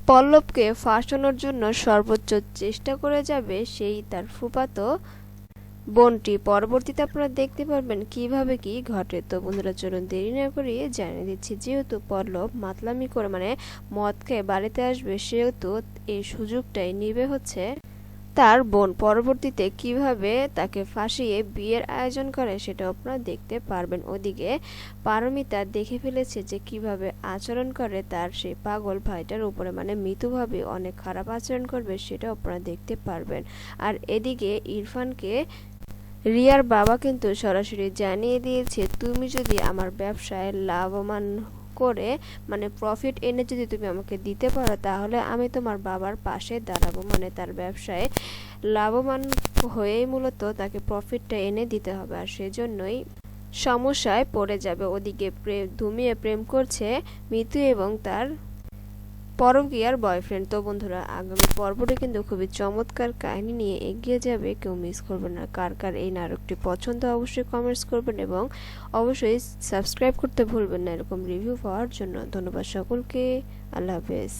পল্লবকে ফাঁসানোর জন্য সর্বোচ্চ চেষ্টা করে যাবে সেই তার ফুফাতো বোনটি। পরবর্তীতে আপনারা দেখতে পারবেন কিভাবে কি ঘটে। তো বন্ধুরা চলুন দেরি না করিয়ে জানিয়ে দিচ্ছি, যেহেতু পল্লব মাতলামি করে মদ খেয়ে বাড়িতে আসবে, সেহেতু এই সুযোগটাই নিবে হচ্ছে তার বোন। পরবর্তীতে কিভাবে তাকে ফাঁসিয়ে বিয়ের আয়োজন করে সেটা আপনারা দেখতে পারবেন। ওদিকে পারমিতা দেখে ফেলেছে যে কিভাবে আচরণ করে তার সেই পাগল ভাইটার উপরে, মৃত্যুভাবে অনেক খারাপ আচরণ করবে, সেটা আপনারা দেখতে পারবেন। আর এদিকে ইরফানকে রিয়ার বাবা কিন্তু সরাসরি জানিয়ে দিয়েছে, তুমি যদি আমার ব্যবসায় লাভবান করে প্রফিট এনে যদি তুমি আমাকে দিতে পারো, তাহলে আমি তোমার বাবার পাশে দাঁড়াবো। তার ব্যবসায় লাভবান হয়েই মূলত তাকে প্রফিটটা এনে দিতে হবে, আর সেজন্যই সমস্যায় পড়ে যাবে। ওদিকে ধুমিয়ে প্রেম করছে মিতু এবং তার পরকীয়ার বয়ফ্রেন্ড। তো বন্ধুরা আগামী পর্বটি কিন্তু খুবই চমৎকার কাহিনী নিয়ে এগিয়ে যাবে, কেউ মিস করবেন না। কার কার এই নাটকটি পছন্দ অবশ্যই কমেন্টস করবেন এবং অবশ্যই সাবস্ক্রাইব করতে ভুলবেন না এরকম রিভিউ পাওয়ার জন্য। ধন্যবাদ সকলকে, আল্লাহ হাফেজ।